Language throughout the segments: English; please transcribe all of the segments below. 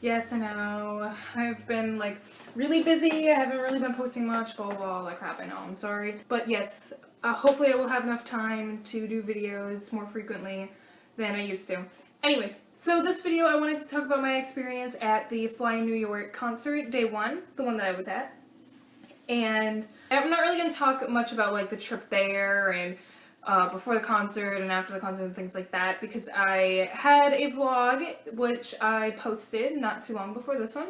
Yes, I know. I've been like really busy. I haven't really been posting much, blah blah blah, all that crap. I know, I'm sorry. But yes, hopefully I will have enough time to do videos more frequently than I used to. Anyways, so this video I wanted to talk about my experience at the Fly in New York concert, day one, the one that I was at. And I'm not really going to talk much about like the trip there and before the concert and after the concert and things like that, because I had a vlog which I posted not too long before this one,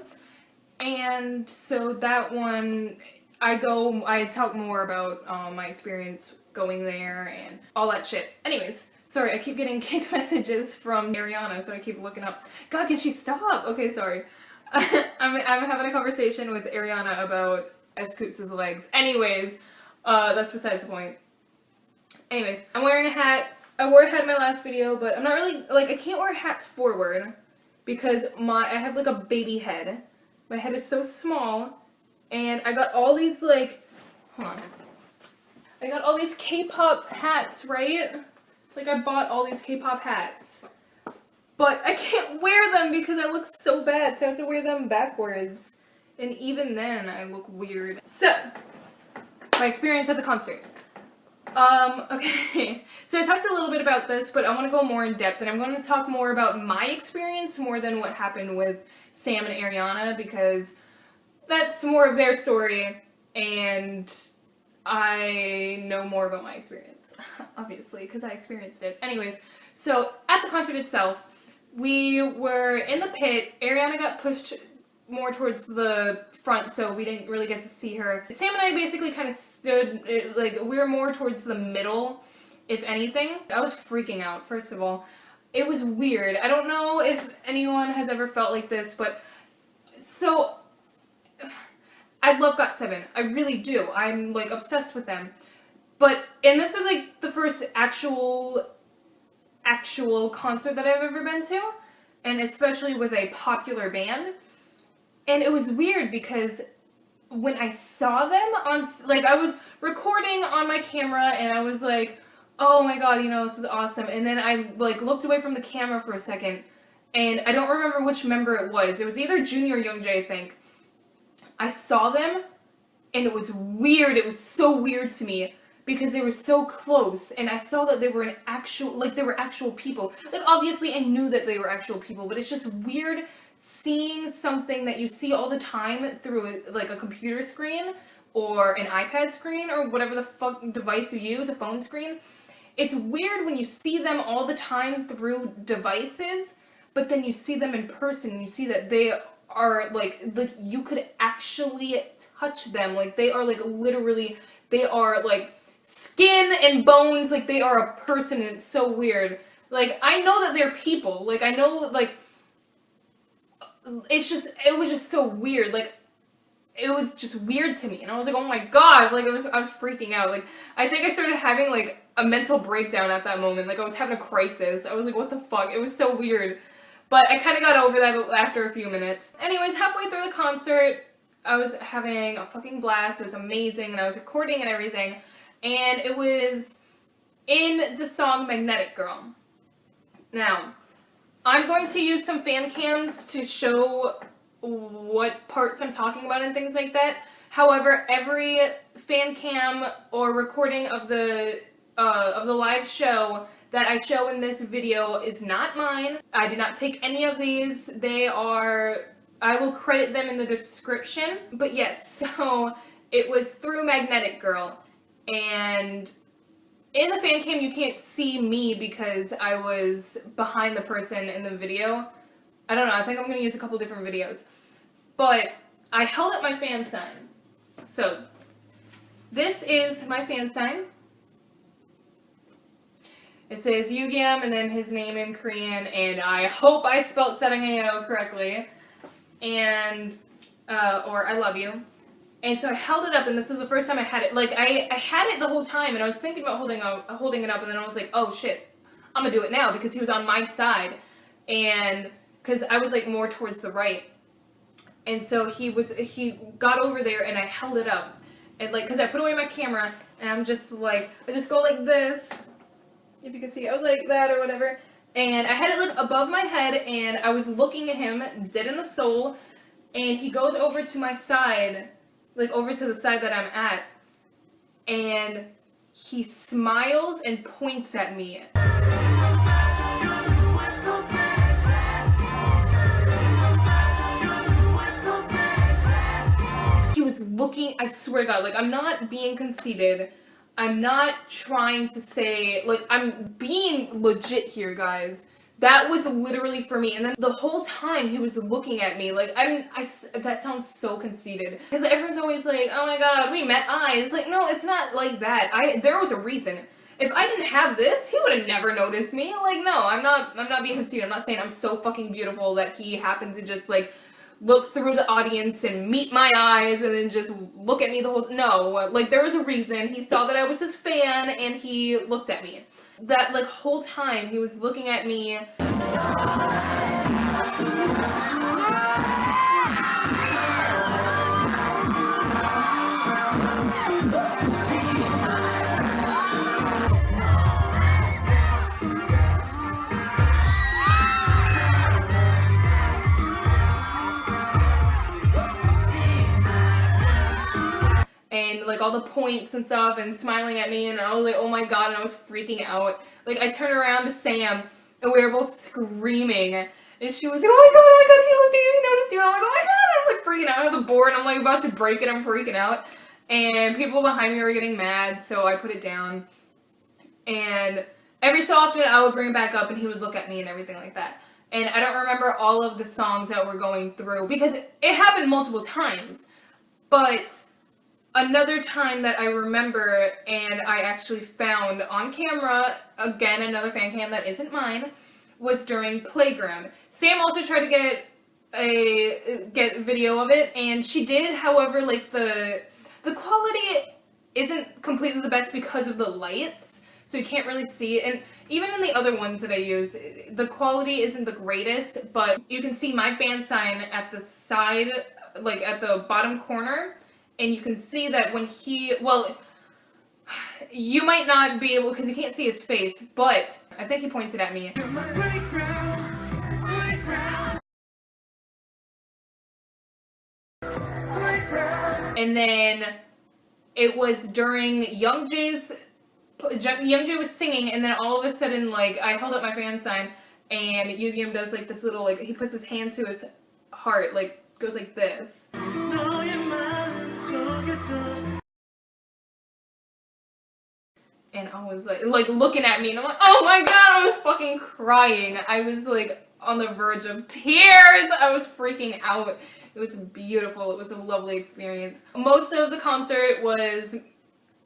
and so that one I talk more about my experience going there and all that shit. Anyways, sorry, I keep getting kick messages from Ariana, so I keep looking up. God, can she stop? Okay, sorry. I'm having a conversation with Ariana about Scoots' legs. Anyways, that's besides the point. Anyways, I'm wearing a hat. I wore a hat in my last video, but I'm not really, like, I can't wear hats forward because I have like a baby head. My head is so small, and I got all these, like, hold on. I got all these K-pop hats, right? Like, I bought all these K-pop hats. But I can't wear them because I look so bad, so I have to wear them backwards. And even then, I look weird. So, my experience at the concert. Okay, so I talked a little bit about this, but I want to go more in depth, and I'm going to talk more about my experience more than what happened with Sam and Ariana, because that's more of their story, and I know more about my experience, obviously, because I experienced it. Anyways, so at the concert itself, we were in the pit. Ariana got pushed more towards the front, so we didn't really get to see her. Sam and I basically kind of stood, like, we were more towards the middle, if anything. I was freaking out, first of all. It was weird. I don't know if anyone has ever felt like this, but, so, I love GOT7. I really do. I'm, like, obsessed with them. And this was, like, the first actual concert that I've ever been to, and especially with a popular band. And it was weird because when I saw them on, like, I was recording on my camera and I was like, oh my god, you know, this is awesome. And then I, like, looked away from the camera for a second, and I don't remember which member it was. It was either Junior or Yugyeom I, I think. I saw them, and it was weird. It was so weird to me because they were so close, and I saw that they were they were actual people. Like, obviously I knew that they were actual people, but it's just weird seeing something that you see all the time through, like, a computer screen or an iPad screen or whatever the fuck device you use, a phone screen. It's weird when you see them all the time through devices, but then you see them in person and you see that they are, like you could actually touch them. Like, they are, like, literally, they are, like, skin and bones. Like, they are a person, and it's so weird. Like, I know that they're people. Like, I know, like, it was just so weird. Like, it was just weird to me, and I was like, oh my god, like, I was freaking out. Like, I think I started having, like, a mental breakdown at that moment. Like, I was having a crisis. I was like, what the fuck? It was so weird. But I kind of got over that after a few minutes. Anyways, halfway through the concert, I was having a fucking blast. It was amazing, and I was recording and everything, and it was in the song Magnetic Girl. Now, I'm going to use some fan cams to show what parts I'm talking about and things like that. However, every fan cam or recording of the live show that I show in this video is not mine. I did not take any of these. I will credit them in the description. But yes, so it was through Magnetic Girl, and in the fan cam, you can't see me because I was behind the person in the video. I don't know, I think I'm going to use a couple different videos. But I held up my fan sign. So, this is my fan sign. It says Yugyeom and then his name in Korean, and I hope I spelled 사랑해요 correctly. And, or I love you. And so I held it up, and this was the first time I had it. Like, I had it the whole time, and I was thinking about holding it up, and then I was like, oh shit, I'm gonna do it now, because he was on my side. And, because I was, like, more towards the right. And so he got over there, and I held it up. And, like, because I put away my camera, and I'm just, like, I just go like this. If you can see, I was like that or whatever. And I had it like above my head, and I was looking at him dead in the soul, and he goes over to my side, like over to the side that I'm at, and he smiles and points at me. He was looking, I swear to God, like, I'm not being conceited. I'm not trying to say, like, I'm being legit here, guys. That was literally for me. And then the whole time he was looking at me, like, that sounds so conceited. Because everyone's always like, oh my God, we met eyes. Like, no, it's not like that. There was a reason. If I didn't have this, he would have never noticed me. Like, no, I'm not being conceited. I'm not saying I'm so fucking beautiful that he happened to just, like, look through the audience and meet my eyes and then just look at me the whole... No, like, there was a reason. He saw that I was his fan and he looked at me. That, like, whole time he was looking at me. And, like, all the points and stuff, and smiling at me, and I was like, oh my God, and I was freaking out. Like, I turned around to Sam, and we were both screaming, and she was like, oh my God, he looked at you, he noticed you, and I'm like, oh my God, and I'm, like, freaking out on the board, and I'm, like, about to break it, I'm freaking out, and people behind me were getting mad, so I put it down, and every so often, I would bring it back up, and he would look at me and everything like that. And I don't remember all of the songs that we're going through, because it happened multiple times, but another time that I remember, and I actually found on camera, again, another fan cam that isn't mine, was during Playground. Sam also tried to get video of it, and she did, however, like, the quality isn't completely the best because of the lights, so you can't really see it, and even in the other ones that I use, the quality isn't the greatest, but you can see my fan sign at the side, like, at the bottom corner. And you can see that when well, you might not be able, because you can't see his face, but I think he pointed at me. And then it was during Youngjae was singing, and then all of a sudden, like, I held up my fan sign, and Yugyeom does, like, this little, like, he puts his hand to his heart, like, goes like this. And I was like looking at me, and I'm like, oh my God, I was fucking crying. I was like on the verge of tears. I was freaking out. It was beautiful. It was a lovely experience. Most of the concert was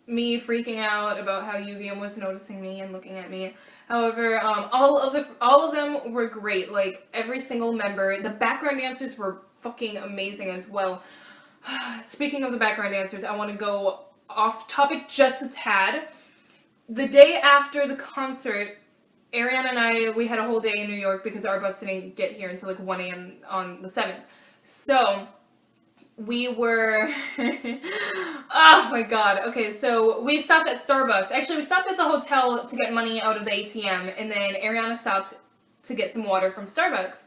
me freaking out about how Yugyeom was noticing me and looking at me. However, all of them were great. Like, every single member. The background dancers were fucking amazing as well. Speaking of the background dancers, I want to go off topic just a tad. The day after the concert, Ariana and we had a whole day in New York because our bus didn't get here until like 1 a.m. on the 7th. So, we were... oh my God. Okay, so we stopped at Starbucks. Actually, we stopped at the hotel to get money out of the ATM, and then Ariana stopped to get some water from Starbucks.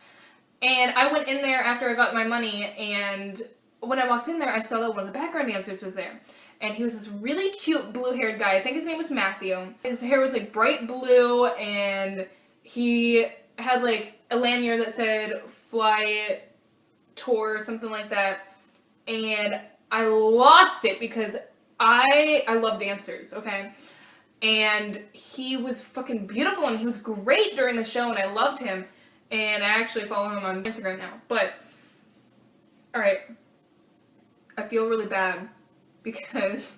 And I went in there after I got my money, and when I walked in there, I saw that one of the background dancers was there. And he was this really cute blue-haired guy. I think his name was Matthew. His hair was like bright blue, and he had like a lanyard that said Fly Tour or something like that. And I lost it because I love dancers, okay? And he was fucking beautiful, and he was great during the show, and I loved him. And I actually follow him on Instagram now. But, alright. I feel really bad because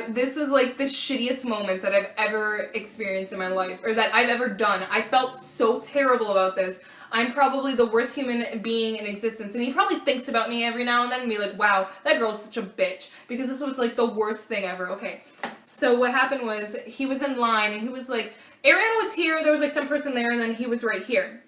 this is like the shittiest moment that I've ever experienced in my life, or that I've ever done. I felt so terrible about this. I'm probably the worst human being in existence, and he probably thinks about me every now and then and be like, wow, that girl's such a bitch, because this was like the worst thing ever. Okay, so what happened was, he was in line, and he was like, Ariana was here, there was like some person there, and then he was right here.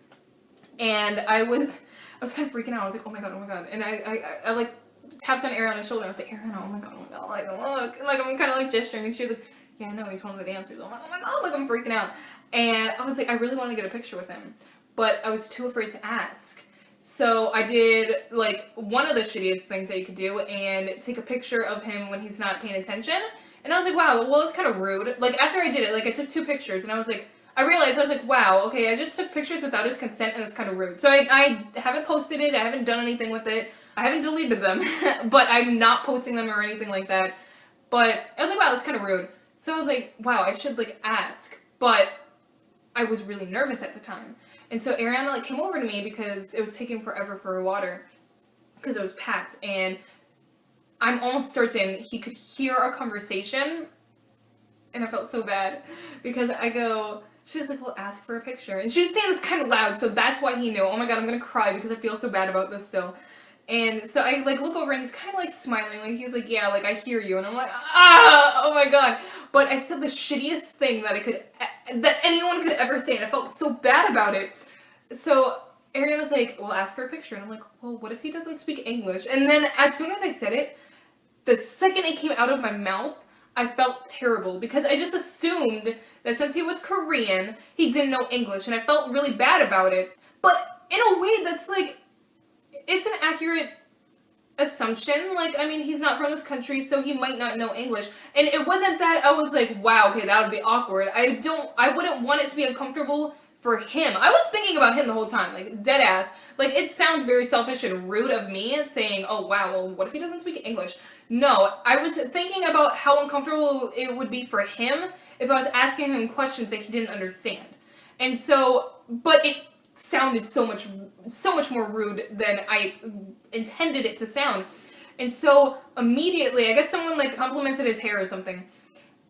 And I was kind of freaking out. I was like, oh my God, and I like tapped on Ariana's shoulder. I was like, Ariana, oh my God, like, look. And, like, I'm kind of like gesturing, and she was like, yeah, I know, he's one of the dancers. I'm like, oh my God, like, I'm freaking out. And I was like, I really want to get a picture with him, but I was too afraid to ask. So I did, like, one of the shittiest things that you could do and take a picture of him when he's not paying attention. And I was like, wow, well, it's kind of rude. Like, after I did it, like, I took 2 pictures, and I was like, I realized, I was like, wow, okay, I just took pictures without his consent, and it's kind of rude. So I haven't posted it, I haven't done anything with it, I haven't deleted them, but I'm not posting them or anything like that. But I was like, wow, that's kind of rude. So I was like, wow, I should, like, ask. But I was really nervous at the time. And so Ariana, like, came over to me because it was taking forever for water, because it was packed, and I'm almost certain he could hear our conversation, and I felt so bad, because I go, she was like, well, ask for a picture. And she was saying this kind of loud, so that's why he knew. Oh my god, I'm gonna cry because I feel so bad about this still. And so I, like, look over and he's kind of, like, smiling. Like, he's like, yeah, like, I hear you. And I'm like, ah, oh my god. But I said the shittiest thing that anyone could ever say, and I felt so bad about it. So Ariana's like, well, ask for a picture. And I'm like, well, what if he doesn't speak English? And then as soon as I said it, the second it came out of my mouth, I felt terrible, because I just assumed that since he was Korean, he didn't know English, and I felt really bad about it. But in a way that's, like, it's an accurate assumption. Like, I mean, he's not from this country, so he might not know English. And it wasn't that I was like, wow, okay, that would be awkward. I wouldn't want it to be uncomfortable for him. I was thinking about him the whole time, like, dead ass. Like, it sounds very selfish and rude of me saying, oh wow, well, what if he doesn't speak English? No, I was thinking about how uncomfortable it would be for him if I was asking him questions that he didn't understand. And so, but it sounded so much more rude than I intended it to sound. And so immediately, I guess someone, like, complimented his hair or something,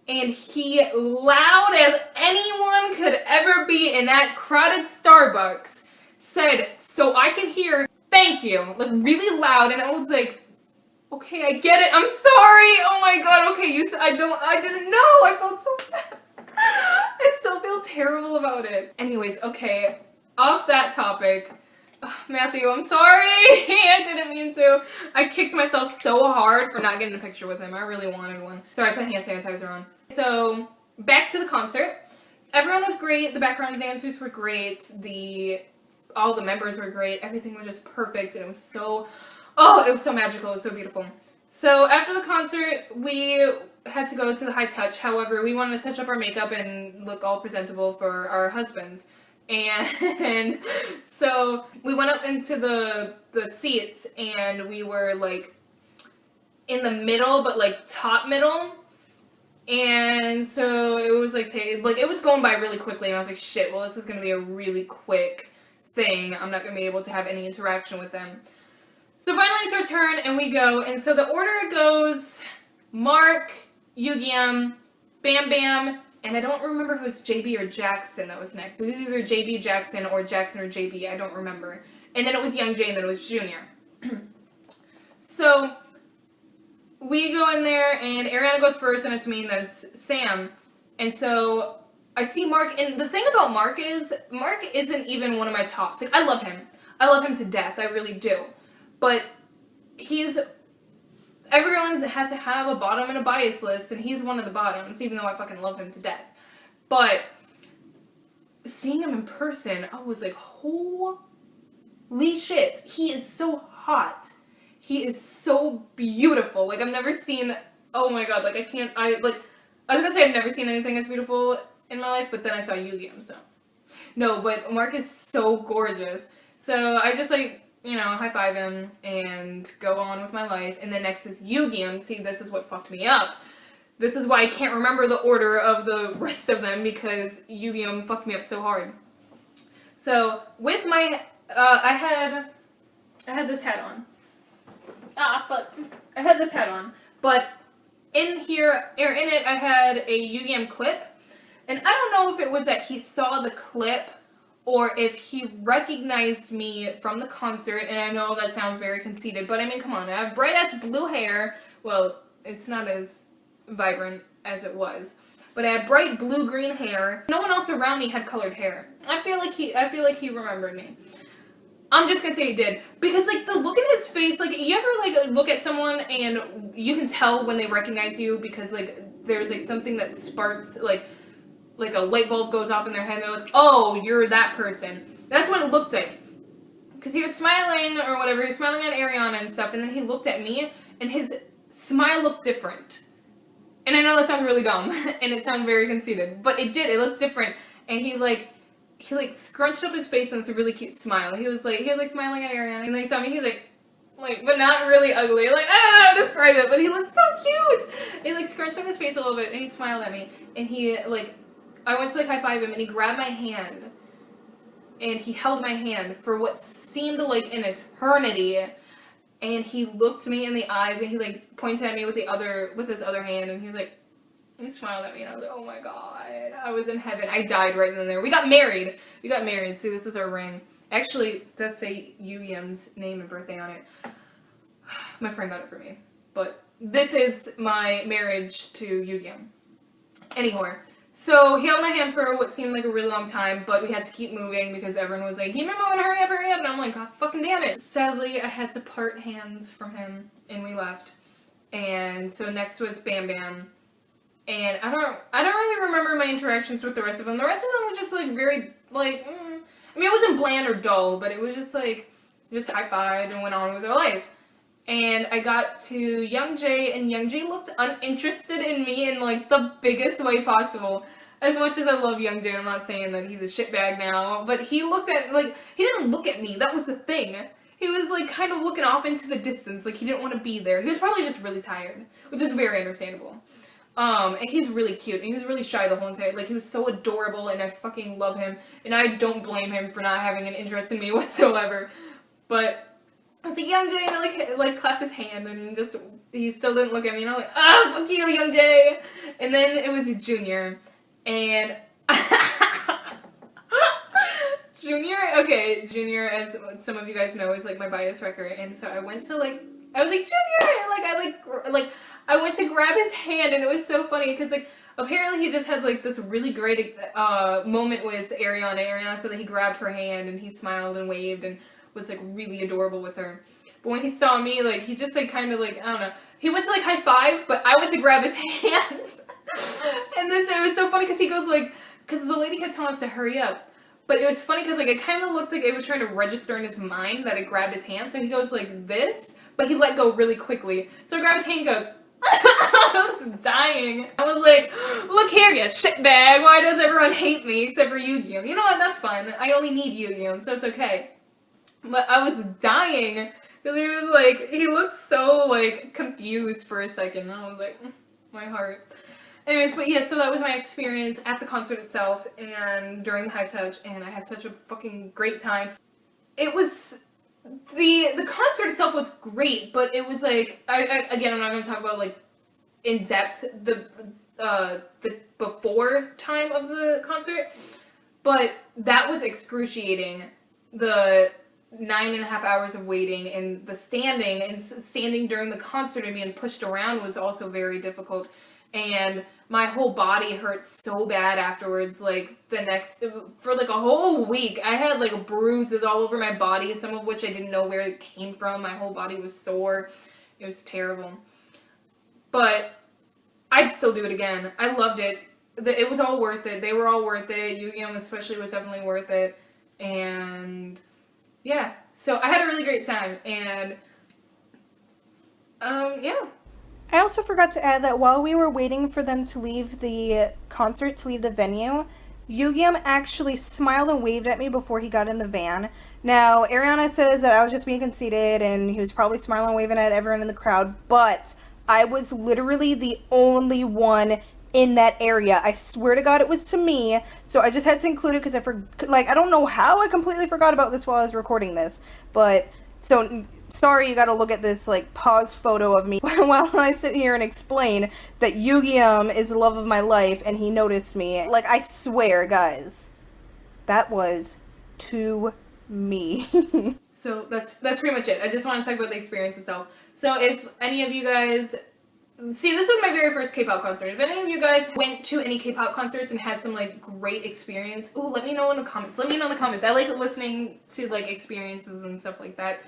and he, loud as anyone could ever be in that crowded Starbucks, said, so I can hear, thank you, like, really loud. And I was like, okay, I get it, I'm sorry, oh my god, okay, I didn't know, I felt so bad. I still feel terrible about it. Anyways, okay, off that topic, Matthew, I'm sorry, I didn't mean to. I kicked myself so hard for not getting a picture with him. I really wanted one. Sorry, I put hand sanitizer on. So, back to the concert. Everyone was great, the background dancers were great, all the members were great, everything was just perfect, and it was so, oh, it was so magical, it was so beautiful. So, after the concert, we had to go to the high touch. However, we wanted to touch up our makeup and look all presentable for our husbands. And so we went up into the seats, and we were, like, in the middle, but, like, top middle. And so it was like, it was going by really quickly, and I was like, shit, well, this is gonna be a really quick thing. I'm not gonna be able to have any interaction with them. So finally it's our turn, and we go, and so the order goes Mark, Yugyeom, Bam Bam, and I don't remember if it was JB or Jackson that was next. It was either JB Jackson or JB, I don't remember. And then it was Young J, and then it was Junior. So we go in there, and Ariana goes first, and it's me, and then it's Sam. And so I see Mark, and the thing about Mark isn't even one of my tops. Like, I love him. I love him to death, I really do. But everyone has to have a bottom and a bias list, and he's one of the bottoms, even though I fucking love him to death. But seeing him in person, I was like, holy shit, he is so hot. He is so beautiful. Like, I've never seen, oh my god, like, I was gonna say I've never seen anything as beautiful in my life, but then I saw Yugyeom, so. No, but Mark is so gorgeous. So I just, like, you know, high-five him and go on with my life. And then next is Yugyeom. See, this is what fucked me up. This is why I can't remember the order of the rest of them, because Yugyeom fucked me up so hard. So, with my, I had this hat on. Ah, fuck. I had this hat on. But in here, or in it, I had a Yugyeom clip. And I don't know if it was that he saw the clip or if he recognized me from the concert, and I know that sounds very conceited, but I mean, come on, I have bright-ass blue hair. Well, it's not as vibrant as it was, but I had bright blue-green hair. No one else around me had colored hair. I feel like he remembered me. I'm just gonna say he did, because, like, the look in his face, like, you ever, like, look at someone and you can tell when they recognize you because, like, there's, like, something that sparks, like, like a light bulb goes off in their head, and they're like, oh, you're that person. That's what it looked like. Because he was smiling or whatever, he was smiling at Ariana and stuff, and then he looked at me, and his smile looked different. And I know that sounds really dumb, and it sounds very conceited, but it did, it looked different, and he scrunched up his face in this really cute smile. He was smiling at Ariana, and then he saw me, he was like, but not really ugly, like, I don't know how to describe it, but he looked so cute! He, like, scrunched up his face a little bit, and he smiled at me, and he, like, I went to, like, high-five him, and he grabbed my hand, and he held my hand for what seemed like an eternity, and he looked me in the eyes, and he, like, pointed at me with his other hand, and he was like, he smiled at me, and I was like, oh my god, I was in heaven. I died right then and there. We got married. See, this is our ring. Actually, it does say Yugyeom's name and birthday on it. My friend got it for me, but this is my marriage to Yugyeom. Anyway. So, he held my hand for what seemed like a really long time, but we had to keep moving because everyone was like, keep it moving, hurry up, and I'm like, god fucking damn it. Sadly, I had to part hands from him, and we left. And so next was Bam Bam, and I don't really remember my interactions with the rest of them. The rest of them was just like very, like, I mean, it wasn't bland or dull, but it was just like, just high-fived and went on with our life. And I got to Youngjae, and Youngjae looked uninterested in me in, like, the biggest way possible. As much as I love Youngjae, I'm not saying that he's a shitbag now, but he looked at, like, he didn't look at me, that was the thing. He was, like, kind of looking off into the distance, like, he didn't want to be there. He was probably just really tired, which is very understandable. And he's really cute, and he was really shy the whole entire, like, he was so adorable, and I fucking love him, and I don't blame him for not having an interest in me whatsoever. But I was like, Youngjae, and I, like, clapped his hand, and just, he still didn't look at me, and I'm like, ah, fuck you, Youngjae! And then it was Junior, and Junior, as some of you guys know, is, like, my bias wrecker, and so I went to, like, I was like, Junior! And, like, I went to grab his hand, and it was so funny, because, like, apparently he just had, like, this really great, moment with Ariana, so that he grabbed her hand, and he smiled and waved, and was, like, really adorable with her. But when he saw me, like, he just, like, kind of, like, I don't know. He went to, like, high five, but I went to grab his hand. And then so it was so funny because he goes, like, because the lady kept telling us to hurry up. But it was funny because, like, it kind of looked like it was trying to register in his mind that it grabbed his hand. So he goes, like, this, but he let go really quickly. So I grabbed his hand and goes, I was dying. I was like, look here, you shitbag. Why does everyone hate me except for Yugyeom? You know what? That's fine. I only need Yugyeom, so it's okay. But I was dying, because he was like, he looked so, like, confused for a second, and I was like, my heart. Anyways, but yeah, so that was my experience at the concert itself, and during the high touch, and I had such a fucking great time. It was, the concert itself was great, but it was like, again, I'm not going to talk about, like, in depth, the before time of the concert, but that was excruciating. The 9.5 hours of waiting, and the standing during the concert and being pushed around was also very difficult, and my whole body hurt so bad afterwards. Like, for like a whole week, I had like bruises all over my body, some of which I didn't know where it came from. My whole body was sore. It was terrible, but I'd still do it again. I loved it. It was all worth it. They were all worth it. Yugyeom especially was definitely worth it, and yeah, so I had a really great time, and, yeah. I also forgot to add that while we were waiting for them to leave the concert, to leave the venue, Yugyeom actually smiled and waved at me before he got in the van. Now, Ariana says that I was just being conceited, and he was probably smiling and waving at everyone in the crowd, but I was literally the only one in that area. I swear to God it was to me, so I just had to include it because I don't know how I completely forgot about this while I was recording this, but, so, sorry you gotta look at this, like, pause photo of me while I sit here and explain that Yugyeom is the love of my life, and he noticed me. Like, I swear, guys, that was to me. So, that's pretty much it. I just want to talk about the experience itself. So, if any of you guys... See, this was my very first K-pop concert. If any of you guys went to any K-pop concerts and had some, like, great experience, ooh, let me know in the comments. Let me know in the comments. I like listening to, like, experiences and stuff like that.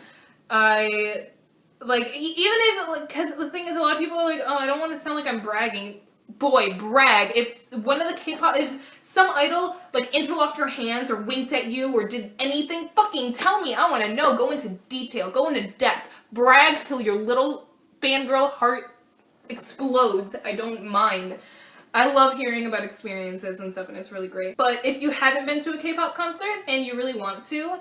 I, like, even if, like, because the thing is, a lot of people are like, oh, I don't want to sound like I'm bragging. boy, brag. If one of the K-pop, if some idol like interlocked your hands or winked at you or did anything, fucking tell me. I want to know. Go into detail. Go into depth. Brag till your little fangirl heart explodes. I don't mind. I love hearing about experiences and stuff, and it's really great. But if you haven't been to a K-pop concert and you really want to,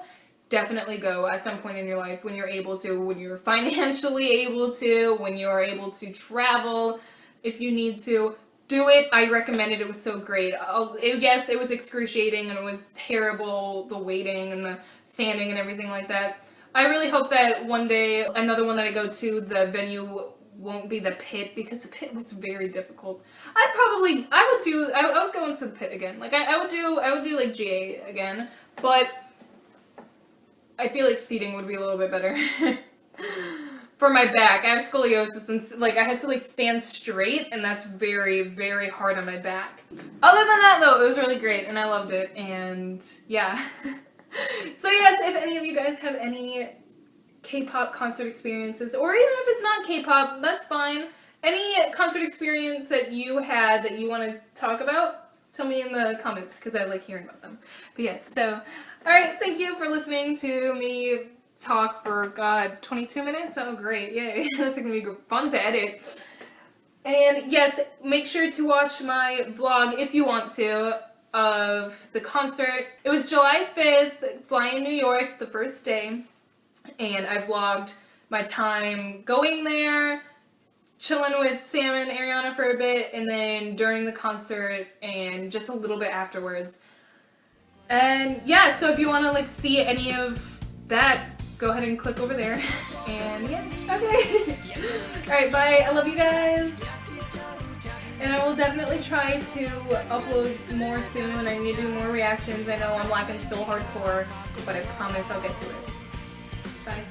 definitely go at some point in your life when you're able to, when you're financially able to, when you're able to travel. If you need to, do it. I recommend it. It was so great. Yes, it was excruciating and it was terrible, the waiting and the standing and everything like that. I really hope that one day, another one that I go to, the venue won't be the Pit, because the Pit was very difficult. I would go into the Pit again. Like I would do like GA again, but I feel like seating would be a little bit better. For my back, I have scoliosis, and like I had to like stand straight, and that's very, very hard on my back. Other than that though, it was really great and I loved it, and yeah. So yes, if any of you guys have any K-pop concert experiences, or even if it's not K-pop, that's fine. Any concert experience that you had that you want to talk about, tell me in the comments, because I like hearing about them. But yes, so, alright, thank you for listening to me talk for, God, 22 minutes? Oh, great, yay. That's gonna be fun to edit. And yes, make sure to watch my vlog, if you want to, of the concert. It was July 5th, Fly in New York, the first day. And I vlogged my time going there, chilling with Sam and Ariana for a bit, and then during the concert, and just a little bit afterwards. And yeah, so if you want to like see any of that, go ahead and click over there. And yeah, okay. Alright, bye. I love you guys. And I will definitely try to upload more soon. I need to do more reactions. I know I'm lacking so hardcore, but I promise I'll get to it. Bye.